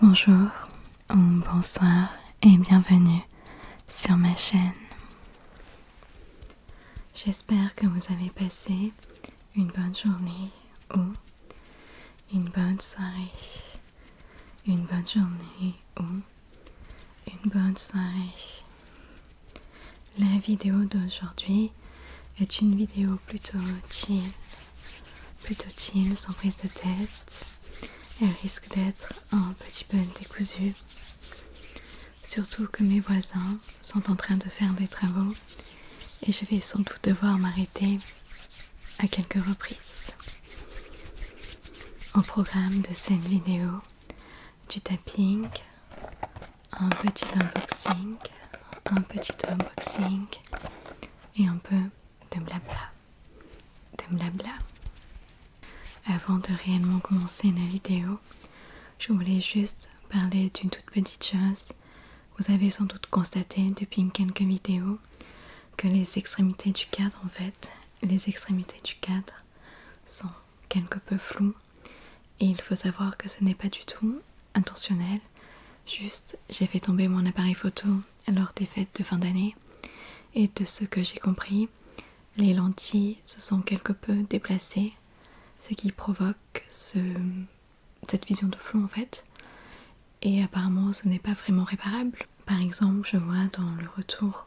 Bonjour ou bonsoir et bienvenue sur ma chaîne. J'espère que vous avez passé une bonne journée ou une bonne soirée. Une bonne journée ou une bonne soirée. La vidéo d'aujourd'hui est une vidéo plutôt chill, sans prise de tête. Elle risque d'être un petit peu décousue, surtout que mes voisins sont en train de faire des travaux et je vais sans doute devoir m'arrêter à quelques reprises. Au programme de cette vidéo, du tapping, un petit unboxing et un peu de blabla. Avant de réellement commencer la vidéo, je voulais juste parler d'une toute petite chose. Vous avez sans doute constaté depuis quelques vidéos que les extrémités du cadre, sont quelque peu floues. Et il faut savoir que ce n'est pas du tout intentionnel. Juste, j'ai fait tomber mon appareil photo lors des fêtes de fin d'année. Et de ce que j'ai compris, les lentilles se sont quelque peu déplacées, ce qui provoque cette vision de flou en fait. Et apparemment ce n'est pas vraiment réparable. Par exemple, je vois dans le retour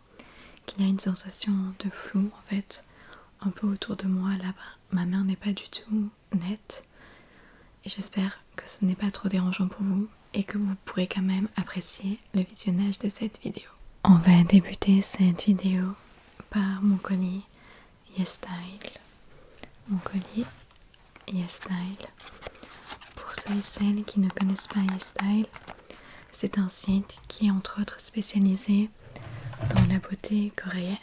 qu'il y a une sensation de flou en fait, un peu autour de moi là-bas. Ma main n'est pas du tout nette. Et j'espère que ce n'est pas trop dérangeant pour vous et que vous pourrez quand même apprécier le visionnage de cette vidéo. On va débuter cette vidéo par mon collier YesStyle. Mon collier YesStyle. Pour ceux et celles qui ne connaissent pas YesStyle, c'est un site qui est entre autres spécialisé dans la beauté coréenne.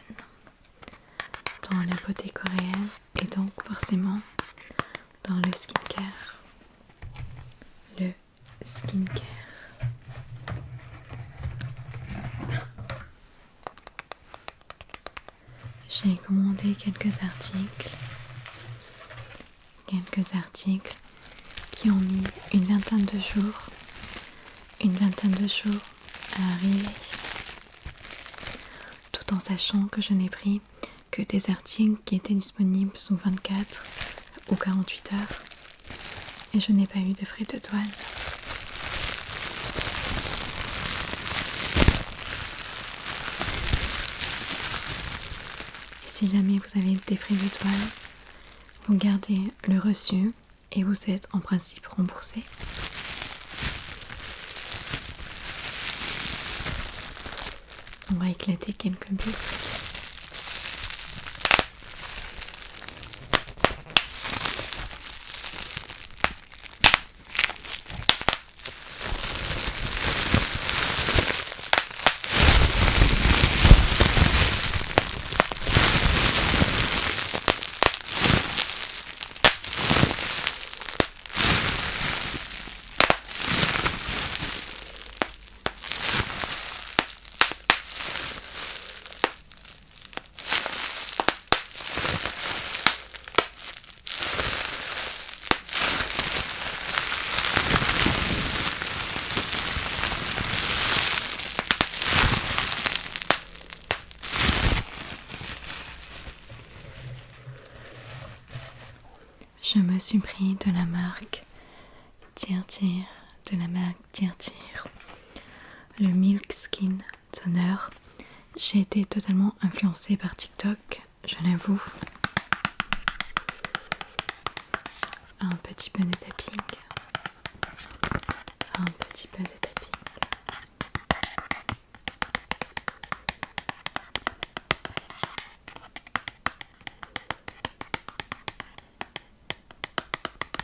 Et donc forcément dans le skincare. J'ai commandé quelques articles qui ont mis une vingtaine de jours à arriver, tout en sachant que je n'ai pris que des articles qui étaient disponibles sous 24 ou 48 heures et je n'ai pas eu de frais de douane. Et si jamais vous avez des frais de douane, vous gardez le reçu et vous êtes en principe remboursé. On va éclater quelques billes. Je me suis pris de la marque Tirtir, le Milk Skin Toner. J'ai été totalement influencée par TikTok, je l'avoue. Un petit peu de tapping.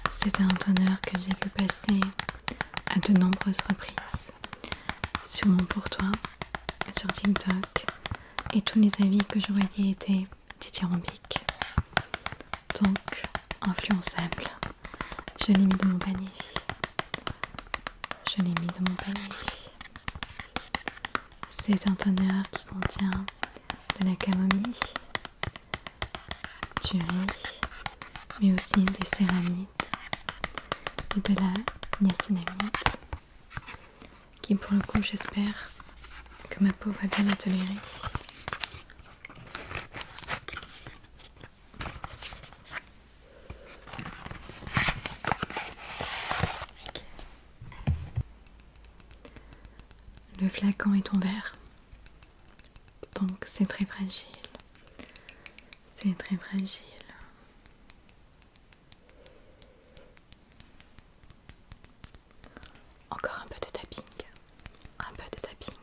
C'est un toner que j'ai vu passer à de nombreuses reprises sur mon pour toi, sur TikTok, et tous les avis que je voyais étaient dithyrambiques. Donc, influençable, je l'ai mis de mon panier. C'est un toner qui contient de la camomille, du riz, mais aussi des céramides et de la niacinamide. qui pour le coup j'espère que ma peau va bien la tolérer. Okay. Le flacon est en verre, donc c'est très fragile. C'est très fragile. Encore un peu de tapping. Un peu de tapping.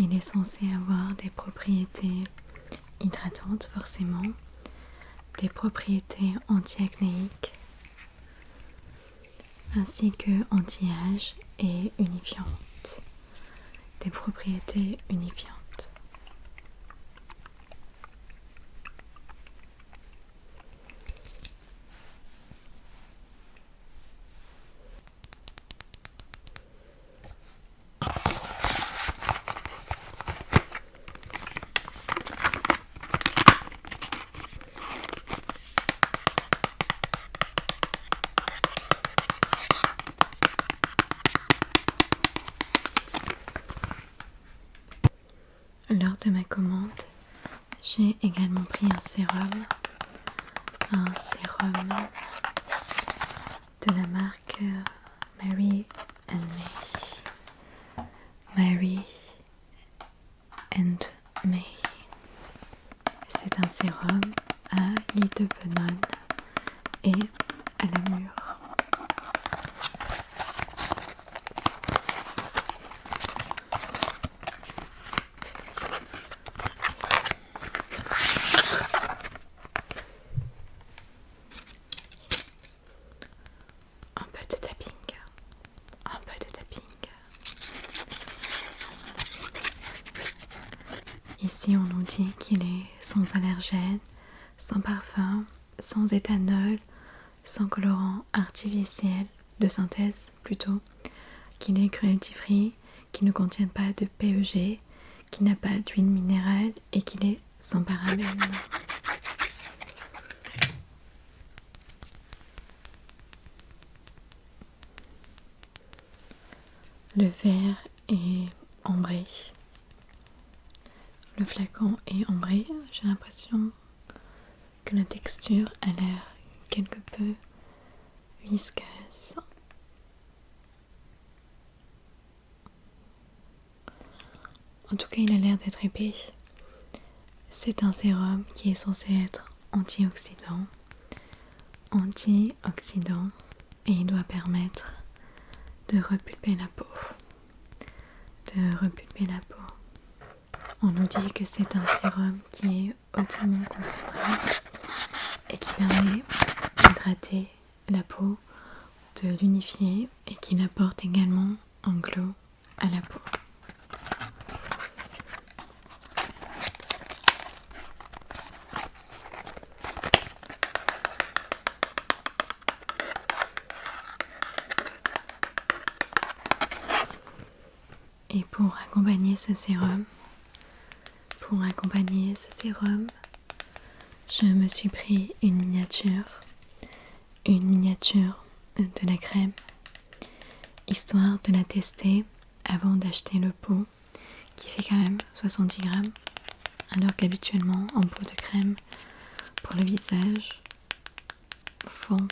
Il est censé avoir des propriétés hydratantes forcément, des propriétés anti-acnéiques, ainsi que anti-âge et unifiantes. Des propriétés unifiantes. Lors de ma commande, j'ai également pris un sérum de la marque Mary and May. Mary and May. C'est un sérum à l'huile de benone et à la mûre. Ici on nous dit qu'il est sans allergène, sans parfum, sans éthanol, sans colorant artificiel, de synthèse plutôt, qu'il est cruelty free, qu'il ne contient pas de PEG, qu'il n'a pas d'huile minérale et qu'il est sans parabènes. Le verre est ambré. Le flacon est ambré. J'ai l'impression que la texture a l'air quelque peu visqueuse. En tout cas, il a l'air d'être épais. C'est un sérum qui est censé être antioxydant, et il doit permettre de repulper la peau. On nous dit que c'est un sérum qui est hautement concentré et qui permet d'hydrater la peau, de l'unifier et qui apporte également un glow à la peau. Et pour accompagner ce sérum, je me suis pris une miniature de la crème, histoire de la tester avant d'acheter le pot qui fait quand même 70 grammes, alors qu'habituellement en pot de crème pour le visage font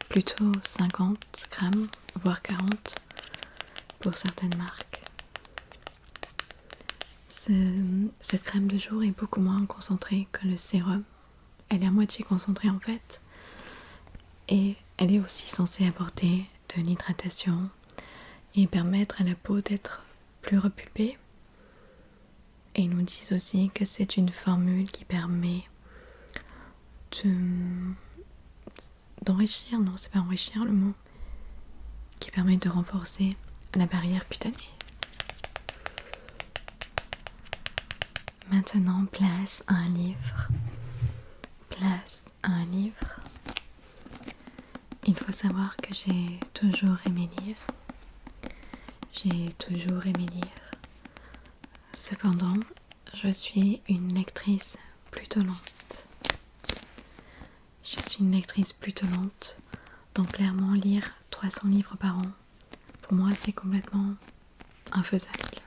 plutôt 50 grammes, voire 40 pour certaines marques. Cette crème de jour est beaucoup moins concentrée que le sérum. Elle est à moitié concentrée en fait. Et elle est aussi censée apporter de l'hydratation et permettre à la peau d'être plus repulpée. Et ils nous disent aussi que c'est une formule qui permet d'enrichir, non c'est pas enrichir le mot, qui permet de renforcer la barrière cutanée. Maintenant, place à un livre. il faut savoir que j'ai toujours aimé lire. J'ai toujours aimé lire. Cependant, je suis une lectrice plutôt lente. Je suis une lectrice plutôt lente, donc clairement lire 300 livres par an, pour moi c'est complètement infaisable.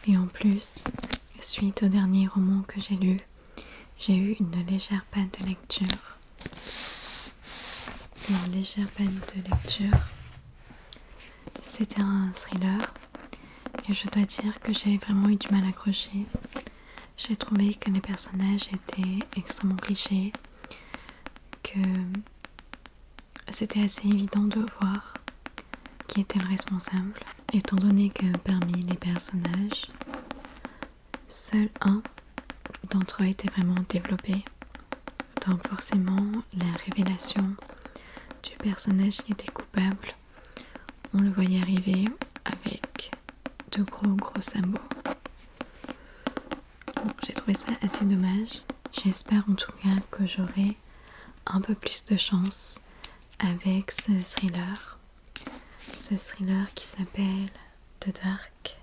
Et en plus, suite au dernier roman que j'ai lu, j'ai eu une légère peine de lecture. Une légère peine de lecture. C'était un thriller et je dois dire que j'ai vraiment eu du mal à accrocher. J'ai trouvé que les personnages étaient extrêmement clichés, que c'était assez évident de voir qui était le responsable, étant donné que parmi les personnages, seul un d'entre eux était vraiment développé. Donc forcément, la révélation du personnage qui était coupable, on le voyait arriver avec de gros sabots. Donc j'ai trouvé ça assez dommage. J'espère en tout cas que j'aurai un peu plus de chance avec ce thriller. Ce thriller qui s'appelle The Dark.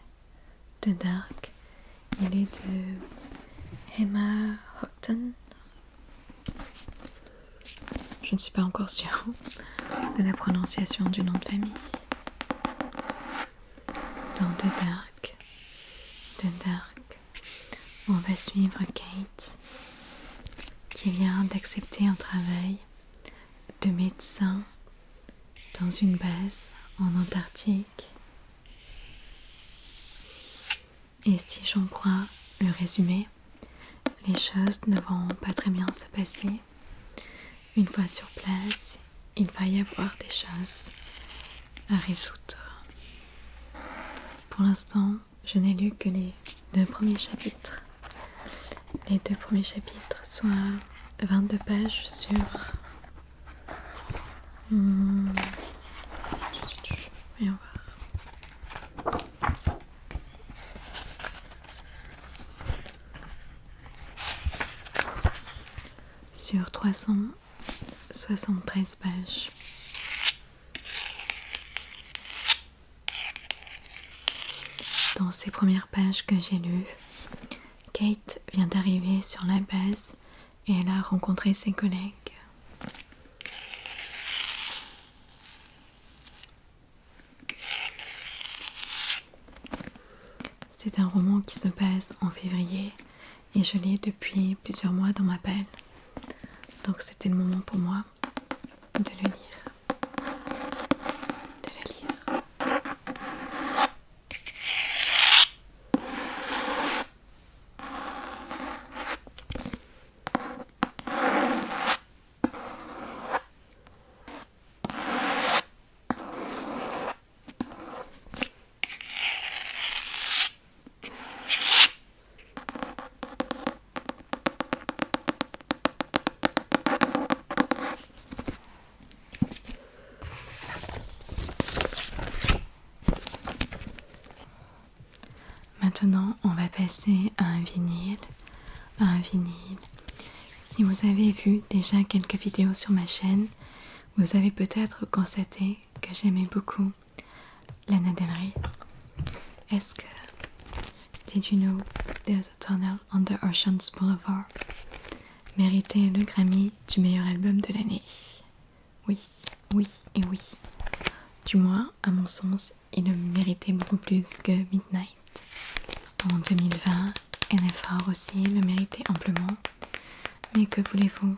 The Dark. Il est de Emma Houghton. Je ne suis pas encore sûre de la prononciation du nom de famille. Dans The Dark, on va suivre Kate qui vient d'accepter un travail de médecin dans une base en Antarctique. Et si j'en crois le résumé, les choses ne vont pas très bien se passer. Une fois sur place, il va y avoir des choses à résoudre. Pour l'instant, je n'ai lu que les 2 premiers chapitres. Les 2 premiers chapitres, soit 22 pages sur... Voyons voir. Sur 373 pages. Dans ces premières pages que j'ai lues, Kate vient d'arriver sur la base et elle a rencontré ses collègues. C'est un roman qui se passe en février et je l'ai depuis plusieurs mois dans ma pelle. Donc c'était le moment pour moi de le lire. Maintenant, on va passer à un vinyle. Si vous avez vu déjà quelques vidéos sur ma chaîne, vous avez peut-être constaté que j'aimais beaucoup Lana Del Rey. Est-ce que Did You Know There's a Tunnel Under Oceans Boulevard méritait le Grammy du meilleur album de l'année? Oui. Du moins, à mon sens, il le méritait beaucoup plus que Midnight. En 2020, NFR aussi le méritait amplement. Mais que voulez-vous,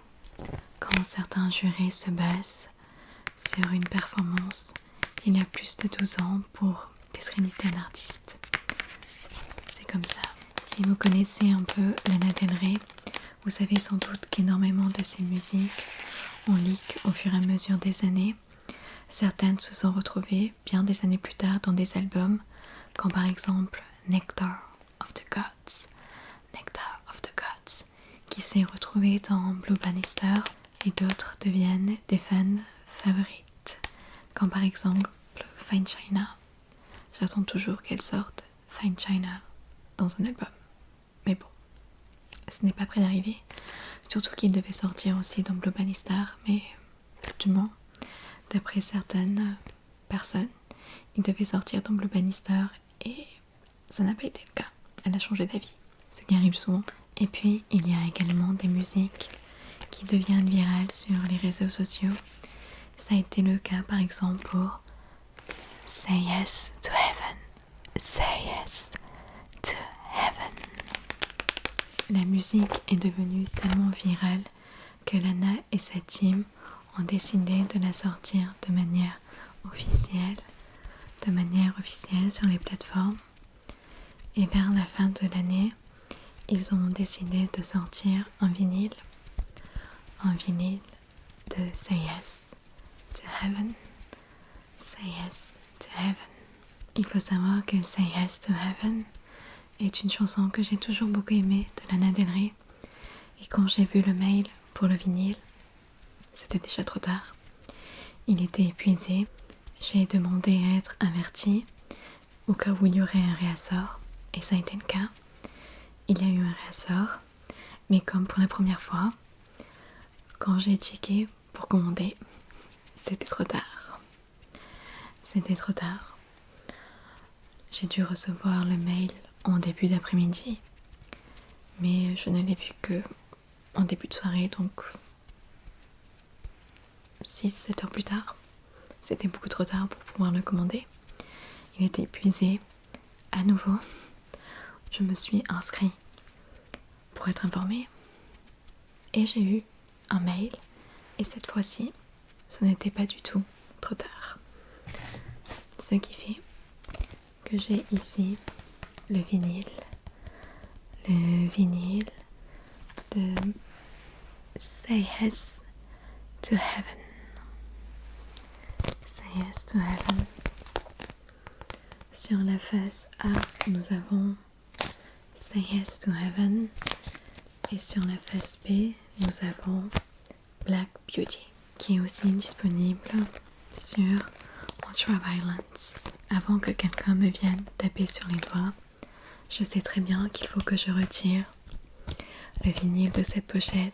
quand certains jurés se basent sur une performance il y a plus de 12 ans pour discréditer un artiste? C'est comme ça. Si vous connaissez un peu Lana Del Rey, vous savez sans doute qu'énormément de ses musiques ont leak au fur et à mesure des années. Certaines se sont retrouvées bien des années plus tard dans des albums, comme par exemple Nectar of the Gods, qui s'est retrouvé dans Blue Bannister, et d'autres deviennent des fans favorites, comme par exemple Fine China. J'attends toujours qu'elle sorte Fine China dans un album, mais bon, ce n'est pas près d'arriver, surtout qu'il devait sortir aussi dans Blue Bannister, mais du moins d'après certaines personnes, il devait sortir dans Blue Bannister et ça n'a pas été le cas. Elle a changé d'avis, ce qui arrive souvent. Et puis, il y a également des musiques qui deviennent virales sur les réseaux sociaux. Ça a été le cas par exemple pour Say Yes to Heaven. Say Yes to Heaven. La musique est devenue tellement virale que Lana et sa team ont décidé de la sortir de manière officielle sur les plateformes. Et vers la fin de l'année, ils ont décidé de sortir un vinyle de Say Yes to Heaven. Say Yes to Heaven. Il faut savoir que Say Yes to Heaven est une chanson que j'ai toujours beaucoup aimée de Lana Del Rey. Et quand j'ai vu le mail pour le vinyle, c'était déjà trop tard. Il était épuisé. J'ai demandé à être avertie au cas où il y aurait un réassort. Et ça a été le cas. Il y a eu un réassort. Mais comme pour la première fois, quand j'ai checké pour commander, c'était trop tard. C'était trop tard. J'ai dû recevoir le mail en début d'après-midi. Mais je ne l'ai vu que en début de soirée, donc 6-7 heures plus tard. C'était beaucoup trop tard pour pouvoir le commander. Il était épuisé. À nouveau, je me suis inscrite pour être informée. Et j'ai eu un mail. Et cette fois-ci, ce n'était pas du tout trop tard. Ce qui fait que j'ai ici le vinyle. Le vinyle de Say Yes to Heaven. Say Yes to Heaven. Sur la face A, nous avons Say Yes to Heaven. Et sur la face B, nous avons Black Beauty, qui est aussi disponible sur Ultraviolence. Avant que quelqu'un me vienne taper sur les doigts, je sais très bien qu'il faut que je retire le vinyle de cette pochette.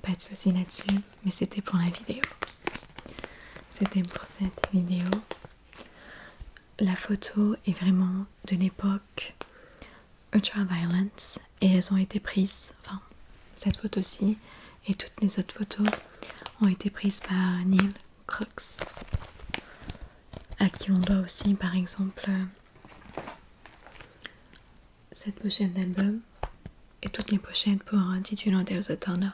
Pas de souci là-dessus, mais c'était pour la vidéo. C'était pour cette vidéo. La photo est vraiment de l'époque Ultraviolence et elles ont été prises, enfin cette photo-ci et toutes les autres photos ont été prises par Neil Crooks, à qui on doit aussi par exemple cette pochette d'album et toutes les pochettes pour Did You Know There's a Tunnel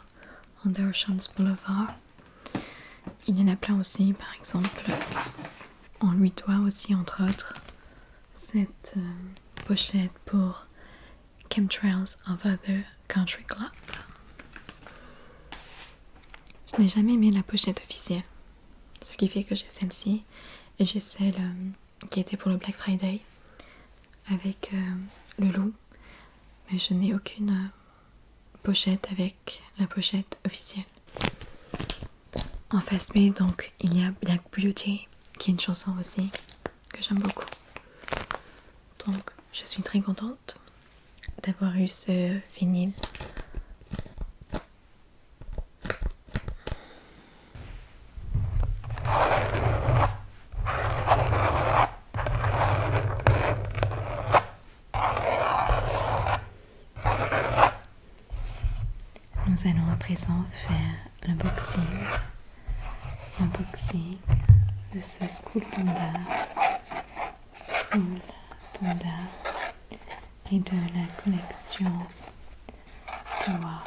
on the Oceans Boulevard. Il y en a plein aussi, par exemple on lui doit aussi entre autres cette pochette pour Chemtrails of Other Country Club. Je n'ai jamais mis la pochette officielle, ce qui fait que j'ai celle-ci et j'ai celle qui était pour le Black Friday avec le loup, mais je n'ai aucune pochette avec la pochette officielle. En face B, donc, il y a Black Beauty, qui est une chanson aussi que j'aime beaucoup. Donc, je suis très contente d'avoir eu ce vinyle. Nous allons à présent faire l'unboxing de ce School Panda et de la collection de Warm.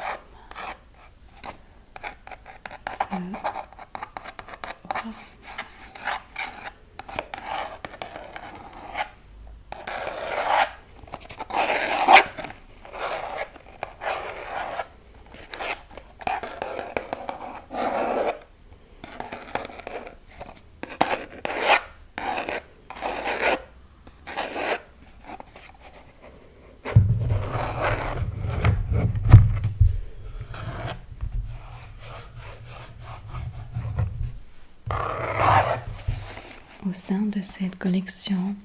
Au sein de cette collection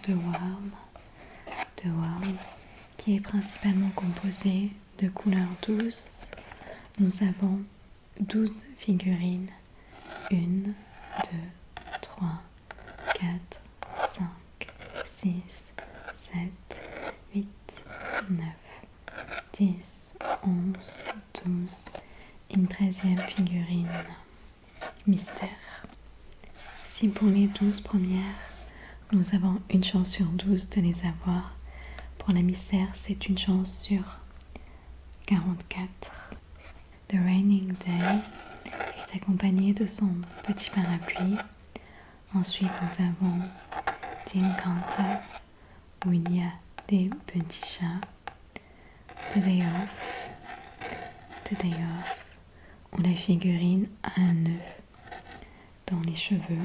de Warm, qui est principalement composée de couleurs douces, nous avons 12 figurines. 1, 2, 3, 4, 5, 6, 7, 8, 9, 10, 11, 12, une 13e figurine mystère. Si pour les 12 premières, nous avons une chance sur 12 de les avoir, pour la mystère, c'est une chance sur 44. The Raining Day est accompagné de son petit parapluie. Ensuite, nous avons D'Encanto, où il y a des petits chats. The Day Off, où la figurine a un nœud dans les cheveux.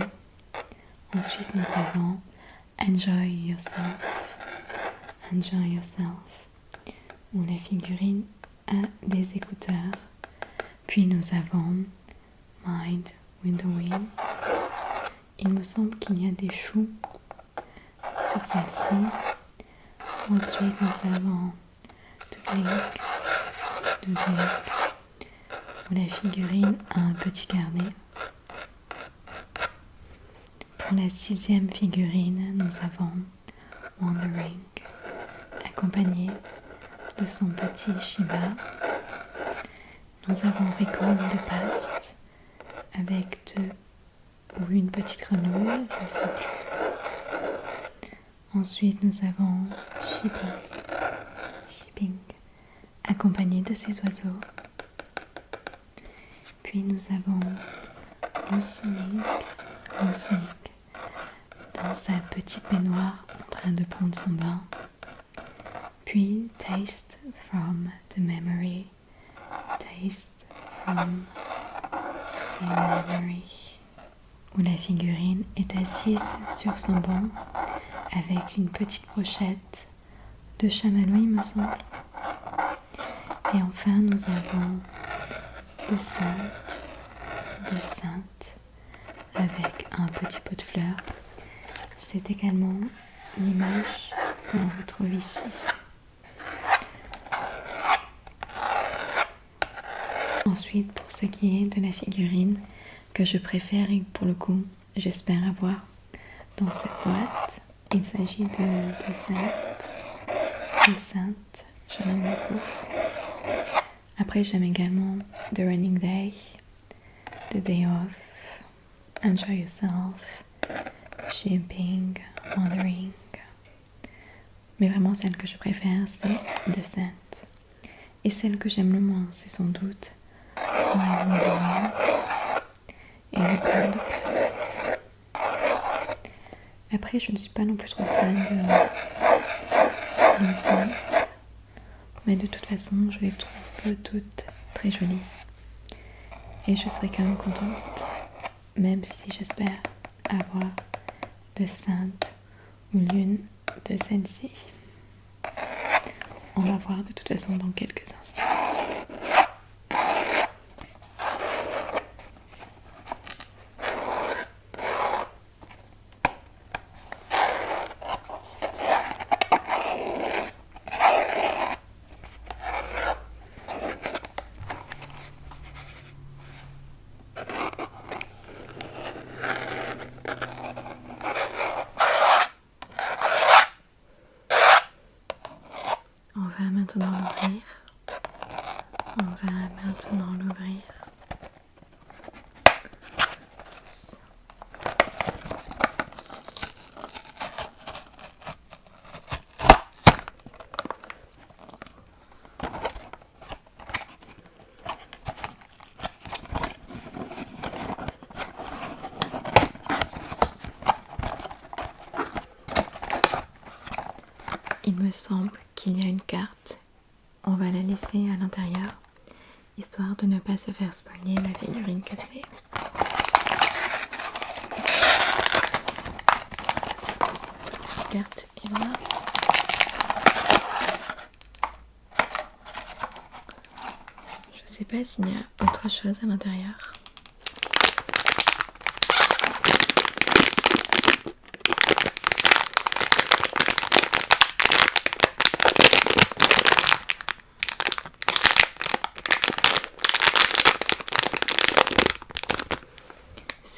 Ensuite, nous avons Enjoy Yourself, où la figurine a des écouteurs. Puis nous avons Mind with the Wind. Il me semble qu'il y a des choux sur celle-ci. Ensuite, nous avons The Blink, où la figurine a un petit carnet. Pour la 6e figurine, nous avons Wandering, accompagné de son petit Shiba. Nous avons Recall the Past, avec 2 ou une petite grenouille, je ne sais plus. Ensuite, nous avons Shipping, accompagné de ses oiseaux. Puis nous avons Lucy dans sa petite baignoire en train de prendre son bain. Puis Taste from the Memory, où la figurine est assise sur son banc avec une petite brochette de chamallow, il me semble. Et enfin, nous avons de Sainte avec un petit pot de fleurs. C'est également l'image que l'on retrouve ici. Ensuite, pour ce qui est de la figurine que je préfère et pour le coup j'espère avoir dans cette boîte, il s'agit de Sainte, je l'aime beaucoup. Après, j'aime également The Raining Day, The Day Off, Enjoy Yourself, Shipping, Wandering. Mais vraiment, celle que je préfère, c'est The Sainte. Et celle que j'aime le moins, c'est sans doute My Wonderland et Recall the Past. Après, je ne suis pas non plus trop fan de Lucy, mais de toute façon, je les trouve toutes très jolies. Et je serai quand même contente, même si j'espère avoir de Sainte ou l'une de celles-ci. On va voir de toute façon dans quelques instants. On va maintenant l'ouvrir. Il me semble qu'il y a une carte. On va la laisser à l'intérieur, histoire de ne pas se faire spoiler la figurine que c'est. La carte est là. Je sais pas s'il y a autre chose à l'intérieur.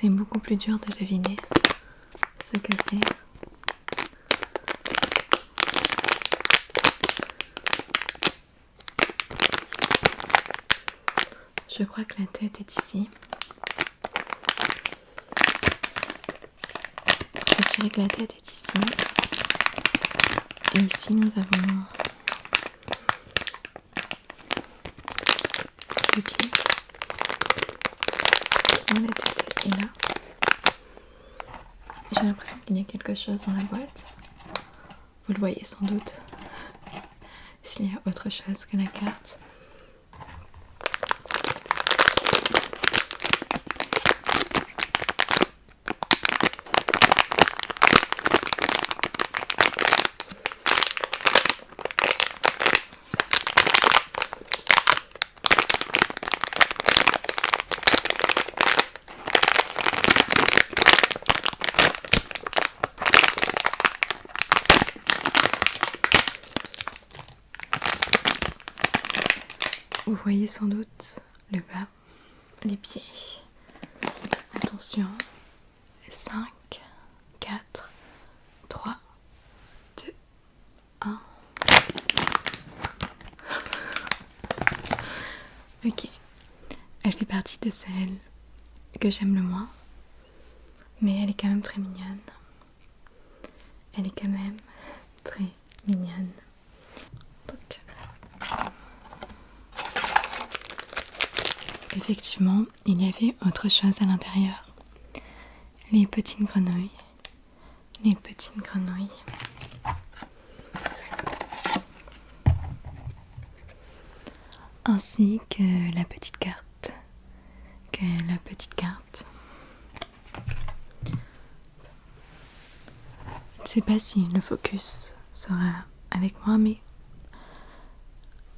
c'est beaucoup plus dur de deviner ce que c'est. Je crois que la tête est ici. Je dirais que la tête est ici. Et ici nous avons le pied. La tête est là. J'ai l'impression qu'il y a quelque chose dans la boîte. Vous le voyez sans doute. S'il y a autre chose que la carte. Vous voyez sans doute le bas, les pieds. Attention. 5, 4, 3, 2, 1. Ok. Elle fait partie de celles que j'aime le moins. Mais elle est quand même très mignonne. Elle est quand même très mignonne. Donc, effectivement, il y avait autre chose à l'intérieur. Les petites grenouilles. Les petites grenouilles. Ainsi que la petite carte. Je ne sais pas si le focus sera avec moi, mais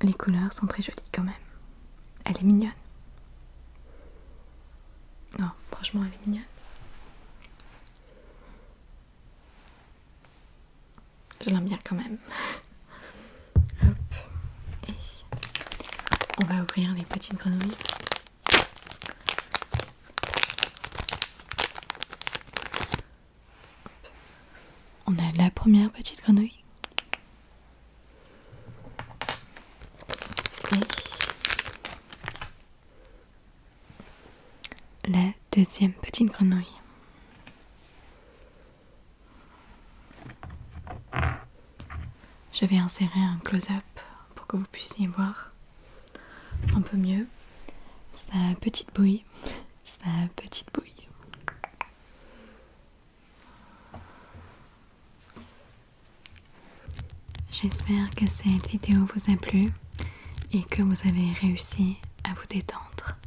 les couleurs sont très jolies quand même. Elle est mignonne. Non, franchement, elle est mignonne. Je l'aime bien quand même. Hop. Et on va ouvrir les petites grenouilles. On a la première petite grenouille. Et la deuxième petite grenouille. Je vais insérer un close-up pour que vous puissiez voir un peu mieux sa petite bouille. J'espère que cette vidéo vous a plu et que vous avez réussi à vous détendre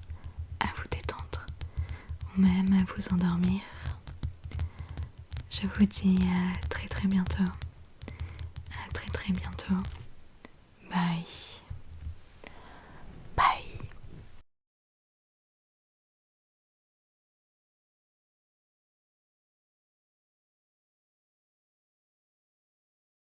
ou même à vous endormir. Je vous dis à très bientôt. Bye.